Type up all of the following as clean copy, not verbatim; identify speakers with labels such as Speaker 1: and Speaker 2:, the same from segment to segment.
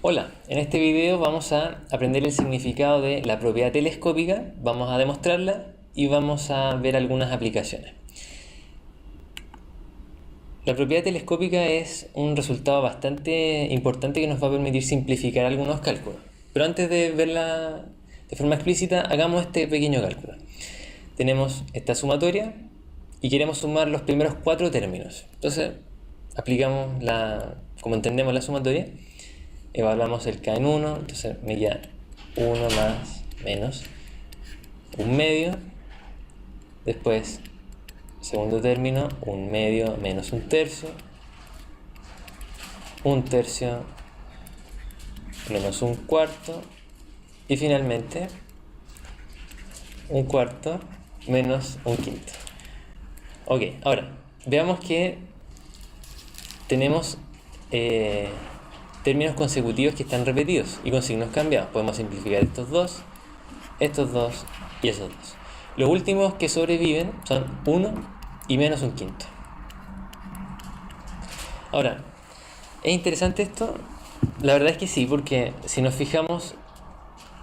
Speaker 1: Hola, en este video vamos a aprender el significado de la propiedad telescópica, vamos a demostrarla y vamos a ver algunas aplicaciones. La propiedad telescópica es un resultado bastante importante que nos va a permitir simplificar algunos cálculos. Pero antes de verla de forma explícita, hagamos este pequeño cálculo. Tenemos esta sumatoria y queremos sumar los primeros 4 términos. Entonces, aplicamos como entendemos la sumatoria. Evaluamos el k en 1, entonces me queda 1 más menos un medio. Después, segundo término, un medio menos un tercio menos un cuarto, y finalmente un cuarto menos un quinto. Ok, ahora veamos que tenemos términos consecutivos que están repetidos y con signos cambiados. Podemos simplificar estos dos y esos dos. Los últimos que sobreviven son 1 y menos un quinto. Ahora, ¿es interesante esto? La verdad es que sí, porque si nos fijamos,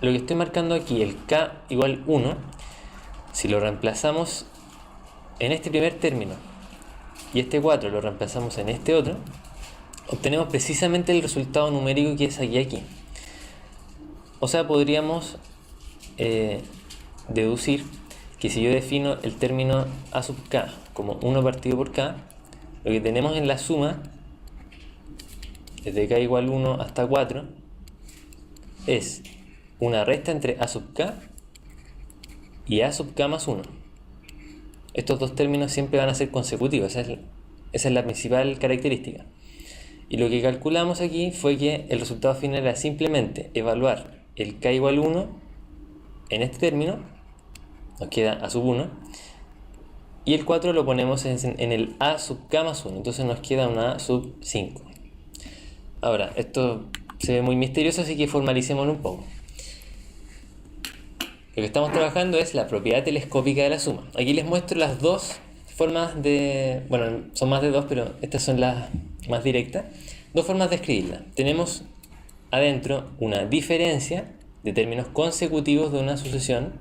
Speaker 1: lo que estoy marcando aquí, el k igual 1, si lo reemplazamos en este primer término y este 4 lo reemplazamos en este otro, obtenemos precisamente el resultado numérico que es aquí. O sea, podríamos deducir que si yo defino el término a sub k como 1 partido por k, lo que tenemos en la suma, desde k igual 1 hasta 4, es una resta entre a sub k y a sub k más 1. Estos dos términos siempre van a ser consecutivos, esa es la principal característica. Y lo que calculamos aquí fue que el resultado final era simplemente evaluar el k igual 1 en este término, nos queda a sub 1, y el 4 lo ponemos en el a sub k más 1, entonces nos queda una a sub 5. Ahora, esto se ve muy misterioso, así que formalicémoslo un poco. Lo que estamos trabajando es la propiedad telescópica de la suma. Aquí les muestro las dos formas de... Bueno, son más de dos, pero estas son las más directas. Dos formas de escribirla. Tenemos adentro una diferencia de términos consecutivos de una sucesión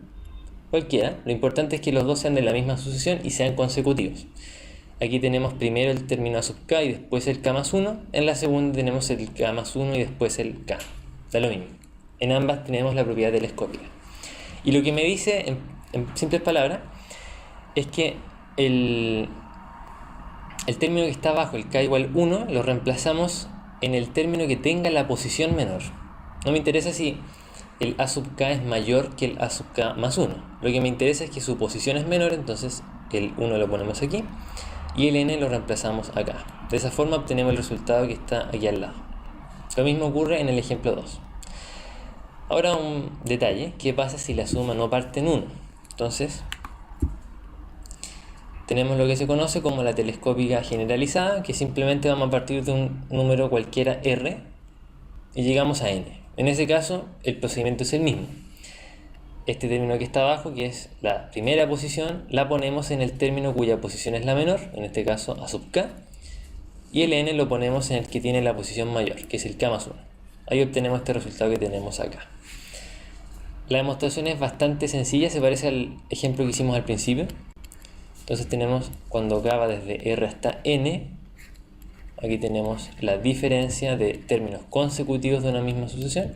Speaker 1: cualquiera. Lo importante es que los dos sean de la misma sucesión y sean consecutivos. Aquí tenemos primero el término a sub k y después el k más 1. En la segunda tenemos el k más 1 y después el k. Da lo mismo. En ambas tenemos la propiedad telescópica. Y lo que me dice, en simples palabras, es que el término que está abajo, el k igual 1, lo reemplazamos en el término que tenga la posición menor. No me interesa si el a sub k es mayor que el a sub k más 1. Lo que me interesa es que su posición es menor, entonces el 1 lo ponemos aquí y el n lo reemplazamos acá. De esa forma obtenemos el resultado que está aquí al lado. Lo mismo ocurre en el ejemplo 2. Ahora un detalle, ¿qué pasa si la suma no parte en 1? Entonces, tenemos lo que se conoce como la telescópica generalizada, que simplemente vamos a partir de un número cualquiera r y llegamos a n. En ese caso, el procedimiento es el mismo. Este término que está abajo, que es la primera posición, la ponemos en el término cuya posición es la menor, en este caso a sub k, y el n lo ponemos en el que tiene la posición mayor, que es el k más 1. Ahí obtenemos este resultado que tenemos acá. La demostración es bastante sencilla, se parece al ejemplo que hicimos al principio. Entonces tenemos, cuando k va desde r hasta n, aquí tenemos la diferencia de términos consecutivos de una misma sucesión.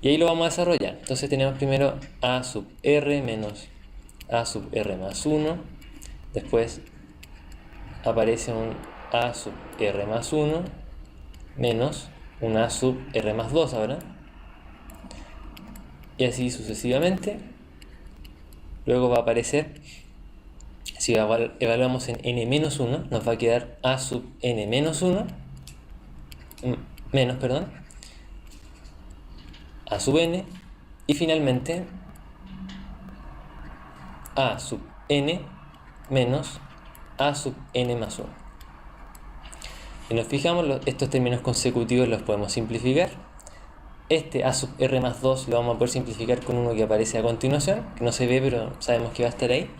Speaker 1: Y ahí lo vamos a desarrollar. Entonces tenemos primero a sub r menos a sub r más 1. Después aparece un a sub r más 1 menos un a sub r más 2 ahora. Y así sucesivamente. Luego va a aparecer, si evaluamos en n-1, nos va a quedar a sub n-1 menos, a sub n, y finalmente a sub n menos a sub n más 1. Si nos fijamos, estos términos consecutivos los podemos simplificar. Este a sub r más 2 lo vamos a poder simplificar con uno que aparece a continuación, que no se ve pero sabemos que va a estar ahí.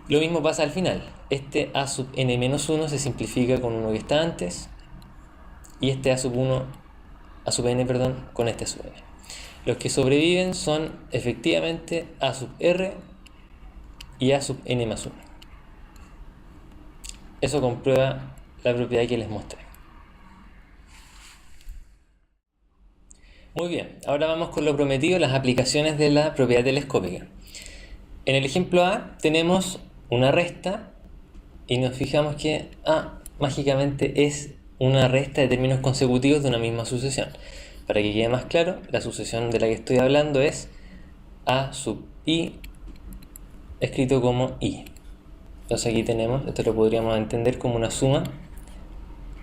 Speaker 1: Lo mismo pasa al final. Este a sub n menos 1 se simplifica con uno que está antes. y este a sub 1, a sub n, perdón, con este a sub n. Los que sobreviven son efectivamente a sub r y a sub n más 1. Eso comprueba la propiedad que les mostré. Muy bien, ahora vamos con lo prometido, las aplicaciones de la propiedad telescópica. En el ejemplo A tenemos una resta y nos fijamos que A mágicamente es una resta de términos consecutivos de una misma sucesión. Para que quede más claro, la sucesión de la que estoy hablando es A sub I escrito como I. Entonces aquí tenemos, esto lo podríamos entender como una suma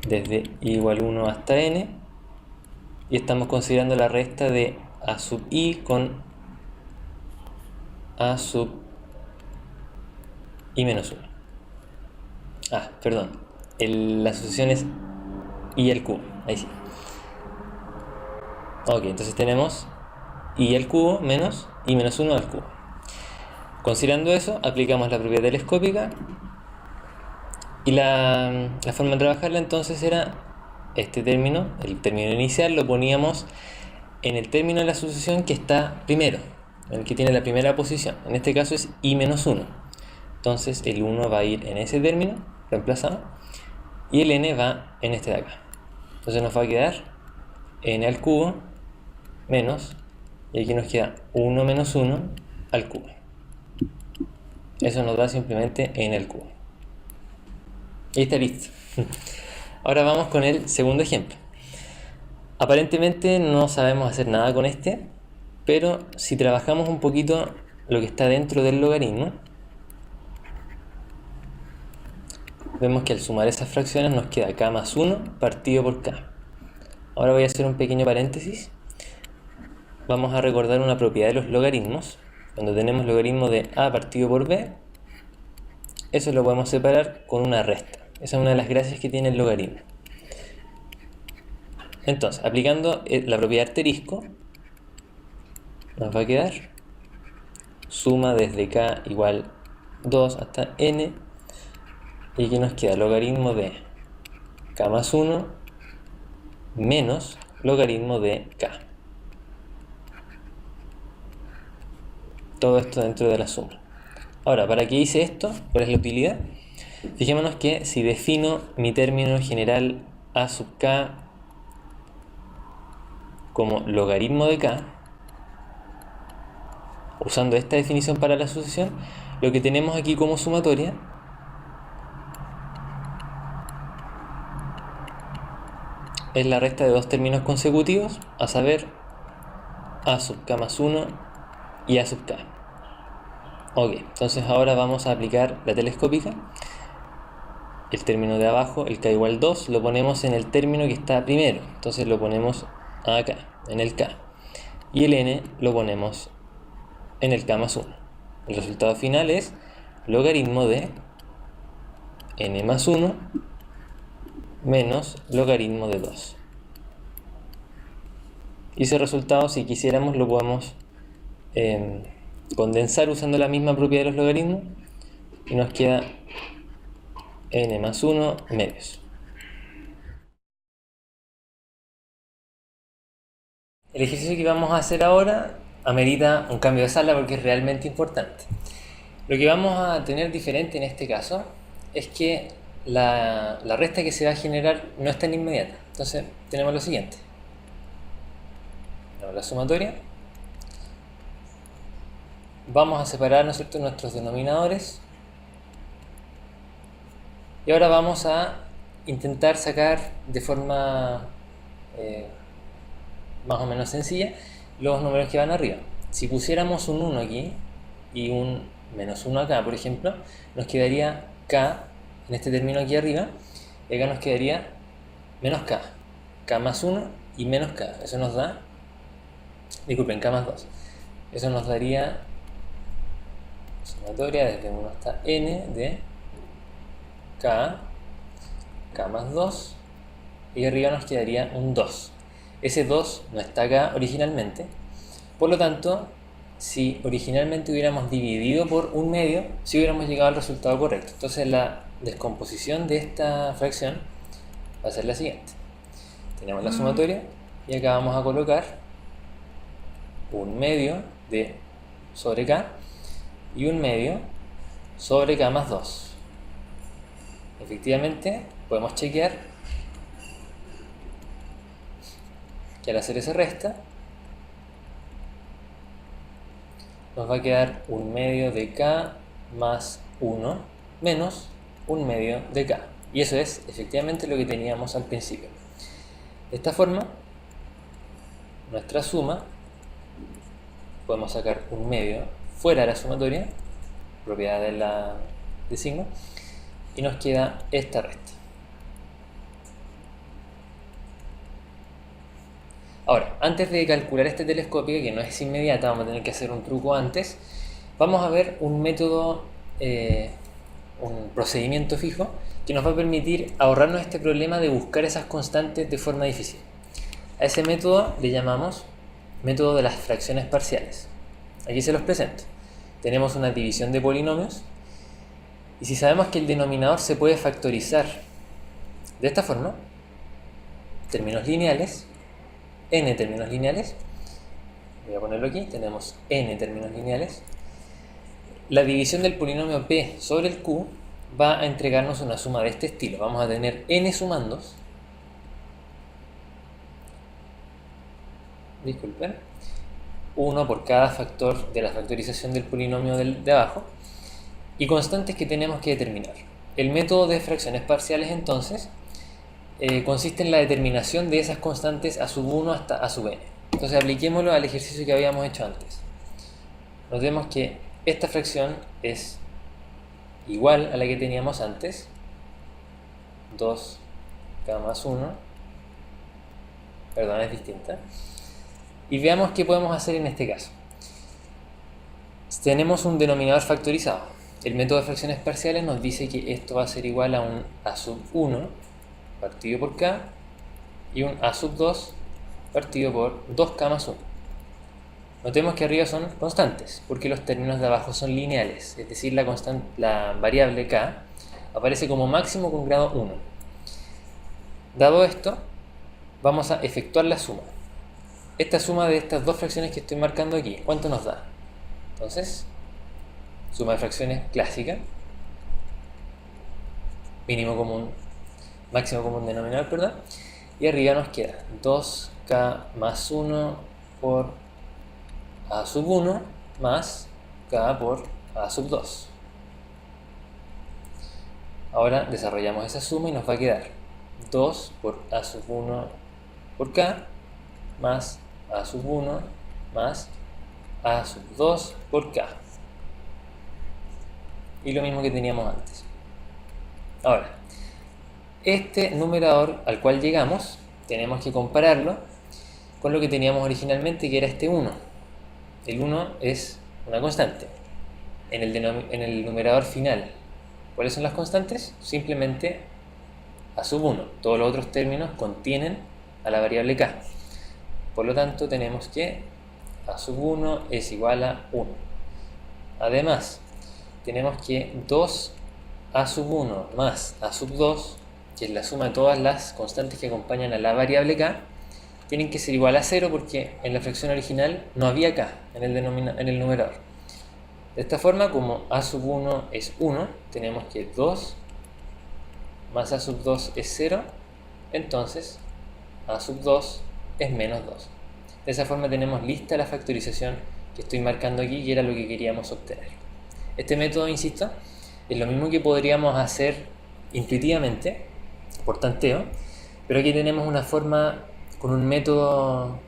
Speaker 1: desde I igual 1 hasta n, y estamos considerando la resta de A sub I con A sub I menos 1. Perdón, la sucesión es I al cubo, ahí sí. Ok, entonces tenemos I al cubo menos I menos 1 al cubo. Considerando eso, aplicamos la propiedad telescópica y la forma de trabajarla entonces era este término, el término inicial, lo poníamos en el término de la sucesión que está primero, el que tiene la primera posición. En este caso es I menos 1. Entonces el 1 va a ir en ese término, reemplazado, y el n va en este de acá. Entonces nos va a quedar n al cubo menos, y aquí nos queda 1 menos 1 al cubo. Eso nos da simplemente n al cubo. Y está listo. Ahora vamos con el segundo ejemplo. Aparentemente no sabemos hacer nada con este, pero si trabajamos un poquito lo que está dentro del logaritmo, vemos que al sumar esas fracciones nos queda k más 1 partido por k. Ahora voy a hacer un pequeño paréntesis. Vamos a recordar una propiedad de los logaritmos. Cuando tenemos logaritmo de a partido por b, eso lo podemos separar con una resta. Esa es una de las gracias que tiene el logaritmo. Entonces, aplicando la propiedad asterisco, nos va a quedar suma desde k igual 2 hasta n, y aquí nos queda logaritmo de k más 1 menos logaritmo de k. Todo esto dentro de la suma. Ahora, ¿para qué hice esto? ¿Cuál es la utilidad? Fijémonos que si defino mi término general a sub k como logaritmo de k, usando esta definición para la sucesión, lo que tenemos aquí como sumatoria es la resta de dos términos consecutivos, a saber a sub k más 1 y a sub k. Ok, entonces ahora vamos a aplicar la telescópica. El término de abajo, el k igual 2, lo ponemos en el término que está primero, entonces lo ponemos acá, en el k, y el n lo ponemos en el k más 1. El resultado final es logaritmo de n más 1 menos logaritmo de 2. Y ese resultado, si quisiéramos, lo podemos condensar usando la misma propiedad de los logaritmos, y nos queda n más 1 medios. El ejercicio que vamos a hacer ahora amerita un cambio de sala porque es realmente importante. Lo que vamos a tener diferente en este caso es que la resta que se va a generar no es tan inmediata. Entonces tenemos lo siguiente. La sumatoria. Vamos a separar, ¿no es cierto?, nuestros denominadores. Y ahora vamos a intentar sacar de forma más o menos sencilla los números que van arriba. Si pusiéramos un 1 aquí y un menos 1 acá, por ejemplo, nos quedaría k en este término aquí arriba, y acá nos quedaría menos k más 1 y menos k. Eso nos da, disculpen, k más 2. Eso nos daría sumatoria desde 1 hasta n de k más 2, y arriba nos quedaría un 2. Ese 2 no está acá originalmente, por lo tanto, si originalmente hubiéramos dividido por un medio, sí hubiéramos llegado al resultado correcto. Entonces la descomposición de esta fracción va a ser la siguiente. Tenemos la sumatoria y acá vamos a colocar un medio de sobre k y un medio sobre k más 2. Efectivamente, podemos chequear que al hacer esa resta nos va a quedar un medio de k más 1 menos un medio de k. Y eso es efectivamente lo que teníamos al principio. De esta forma, nuestra suma, podemos sacar un medio fuera de la sumatoria, propiedad de signo, y nos queda esta resta. Ahora, antes de calcular este telescopio, que no es inmediata, vamos a tener que hacer un truco antes, vamos a ver un método, un procedimiento fijo que nos va a permitir ahorrarnos este problema de buscar esas constantes de forma difícil. A ese método le llamamos método de las fracciones parciales. Aquí se los presento. Tenemos una división de polinomios y si sabemos que el denominador se puede factorizar de esta forma, términos lineales, n términos lineales, voy a ponerlo aquí, tenemos n términos lineales, la división del polinomio p sobre el q va a entregarnos una suma de este estilo. Vamos a tener n sumandos, disculpen, 1 por cada factor de la factorización del polinomio de abajo, y constantes que tenemos que determinar. El método de fracciones parciales entonces consiste en la determinación de esas constantes a sub 1 hasta a sub n. Entonces apliquémoslo al ejercicio que habíamos hecho antes. Notemos que esta fracción es igual a la que teníamos antes, 2k más 1, perdón, es distinta. Y veamos qué podemos hacer en este caso. Tenemos un denominador factorizado. El método de fracciones parciales nos dice que esto va a ser igual a un a sub 1 partido por k y un a sub 2 partido por 2k más 1. Notemos que arriba son constantes, porque los términos de abajo son lineales, es decir, la variable k aparece como máximo con grado 1. Dado esto, vamos a efectuar la suma. Esta suma de estas dos fracciones que estoy marcando aquí, ¿cuánto nos da? Entonces, suma de fracciones clásica, máximo común denominador, perdón, y arriba nos queda 2k más 1 por a sub 1 más k por a sub 2. Ahora desarrollamos esa suma y nos va a quedar 2 por a sub 1 por k más a sub 1 más a sub 2 por k. Y lo mismo que teníamos antes. Ahora, este numerador al cual llegamos, tenemos que compararlo con lo que teníamos originalmente, que era este 1. El 1 es una constante. En el numerador final, ¿cuáles son las constantes? Simplemente a sub 1. Todos los otros términos contienen a la variable k. Por lo tanto, tenemos que a sub 1 es igual a 1. Además, tenemos que 2a sub 1 más a sub 2, que es la suma de todas las constantes que acompañan a la variable k, tienen que ser igual a 0 porque en la fracción original no había k en el numerador. De esta forma, como a sub 1 es 1, tenemos que 2 más a sub 2 es 0, entonces a sub 2 es menos 2. De esa forma tenemos lista la factorización que estoy marcando aquí, y era lo que queríamos obtener. Este método, insisto, es lo mismo que podríamos hacer intuitivamente, por tanteo, pero aquí tenemos una forma con un método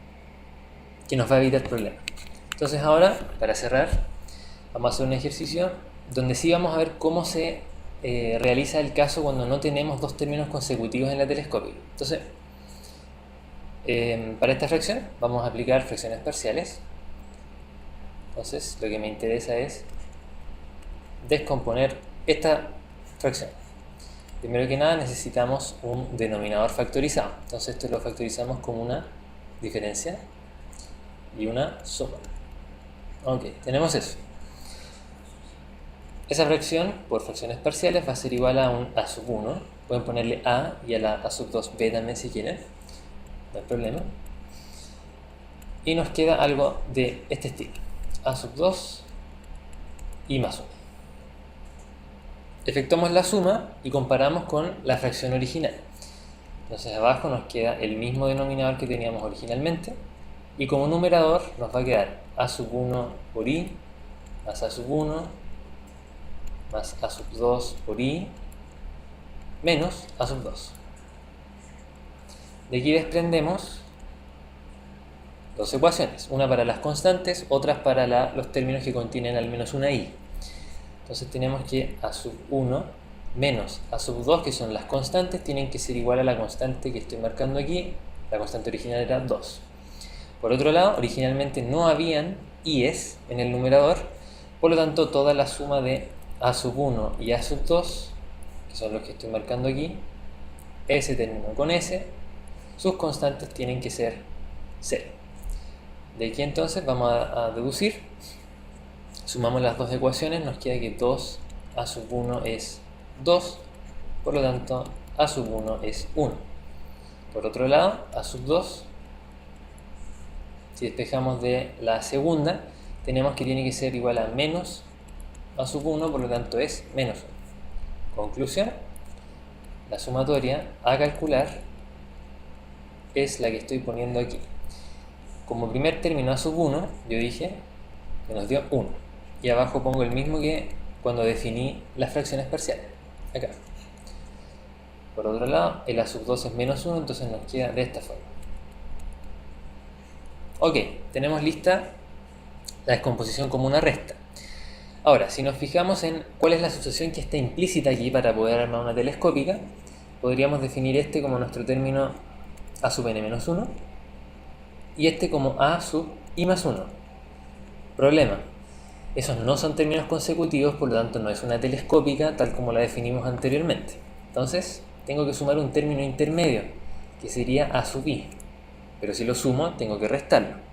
Speaker 1: que nos va a evitar problemas. Entonces ahora, para cerrar, vamos a hacer un ejercicio donde sí vamos a ver cómo se realiza el caso cuando no tenemos dos términos consecutivos en la telescópica. Entonces, para esta fracción vamos a aplicar fracciones parciales. Entonces lo que me interesa es descomponer esta fracción. Primero que nada necesitamos un denominador factorizado. Entonces esto lo factorizamos como una diferencia y una suma. Ok, tenemos eso. Esa fracción por fracciones parciales va a ser igual a un a sub 1. Pueden ponerle a y a la a sub 2 b también si quieren. no hay problema. Y nos queda algo de este estilo: a sub 2 y más 1. Efectuamos la suma y comparamos con la fracción original. Entonces abajo nos queda el mismo denominador que teníamos originalmente, y como numerador nos va a quedar a sub 1 por i más a sub 1 más a sub 2 por i menos a sub 2. De aquí desprendemos dos ecuaciones, una para las constantes, otras para los términos que contienen al menos una i. Entonces tenemos que a sub 1 menos a sub 2, que son las constantes, tienen que ser igual a la constante que estoy marcando aquí. La constante original era 2. Por otro lado, originalmente no habían i's en el numerador, por lo tanto toda la suma de a sub 1 y a sub 2, que son los que estoy marcando aquí, ese término con ese, sus constantes tienen que ser 0. De aquí entonces vamos a deducir. Sumamos las dos ecuaciones, nos queda que 2 a sub 1 es 2, por lo tanto a sub 1 es 1. Por otro lado, a sub 2, si despejamos de la segunda, tenemos que tiene que ser igual a menos a sub 1, por lo tanto es menos 1. Conclusión: la sumatoria a calcular es la que estoy poniendo aquí. Como primer término a sub 1, yo dije que nos dio 1. Y abajo pongo el mismo que cuando definí las fracciones parciales. Acá. Por otro lado, el a sub 2 es menos 1, entonces nos queda de esta forma. Ok, tenemos lista la descomposición como una resta. Ahora, si nos fijamos en cuál es la asociación que está implícita aquí para poder armar una telescópica, podríamos definir este como nuestro término a sub n menos 1 y este como a sub i más 1. Problema: esos no son términos consecutivos, por lo tanto no es una telescópica tal como la definimos anteriormente. Entonces tengo que sumar un término intermedio, que sería a sub i, pero si lo sumo tengo que restarlo.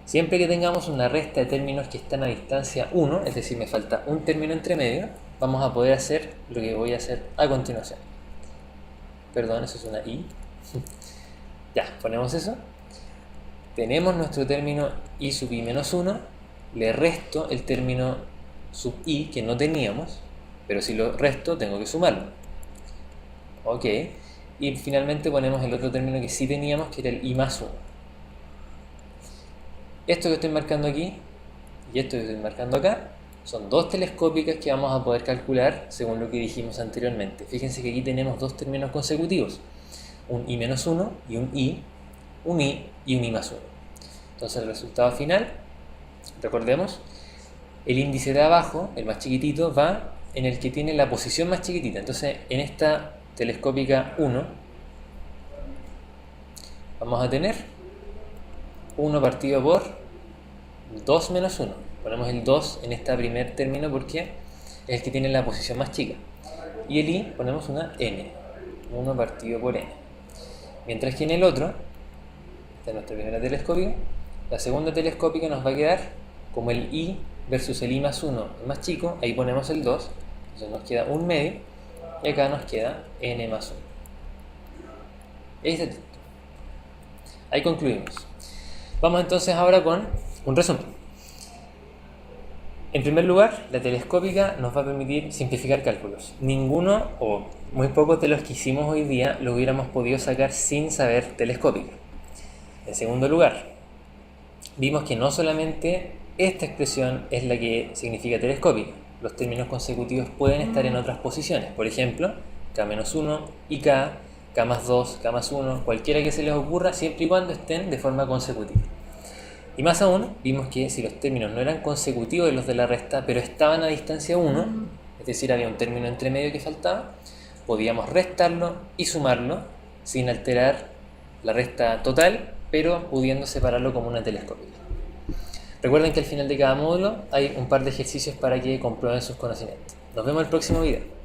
Speaker 1: Siempre que tengamos una resta de términos que están a distancia 1, es decir, me falta un término entre medio, vamos a poder hacer lo que voy a hacer a continuación. Perdón, eso es una i. Ya, ponemos eso. Tenemos nuestro término i sub i menos 1, le resto el término sub i que no teníamos, pero si lo resto tengo que sumarlo. Ok, y finalmente ponemos el otro término que sí teníamos, que era el i más 1. Esto que estoy marcando aquí y esto que estoy marcando acá son dos telescópicas que vamos a poder calcular según lo que dijimos anteriormente. Fíjense que aquí tenemos dos términos consecutivos, un i menos 1 y un i y un i más 1. Entonces el resultado final, recordemos, el índice de abajo, el más chiquitito, va en el que tiene la posición más chiquitita. Entonces en esta telescópica 1 vamos a tener 1 partido por 2 menos 1. Ponemos el 2 en este primer término porque es el que tiene la posición más chica. Y el i ponemos una n, 1 partido por n. Mientras que en el otro, esta es nuestra primera telescópica, la segunda telescópica nos va a quedar como el i versus el i más 1 es más chico, ahí ponemos el 2, entonces nos queda un medio, y acá nos queda n más 1. Ahí concluimos. Vamos entonces ahora con un resumen. En primer lugar, la telescópica nos va a permitir simplificar cálculos. Ninguno o muy pocos de los que hicimos hoy día lo hubiéramos podido sacar sin saber telescópica. En segundo lugar, vimos que no solamente esta expresión es la que significa telescópica. Los términos consecutivos pueden estar en otras posiciones. Por ejemplo, k-1 y k, k más 2, k más 1, cualquiera que se les ocurra, siempre y cuando estén de forma consecutiva. Y más aún, vimos que si los términos no eran consecutivos de los de la resta, pero estaban a distancia 1, es decir, había un término entre medio que faltaba, podíamos restarlo y sumarlo sin alterar la resta total, pero pudiendo separarlo como una telescópica. Recuerden que al final de cada módulo hay un par de ejercicios para que comprueben sus conocimientos. Nos vemos en el próximo video.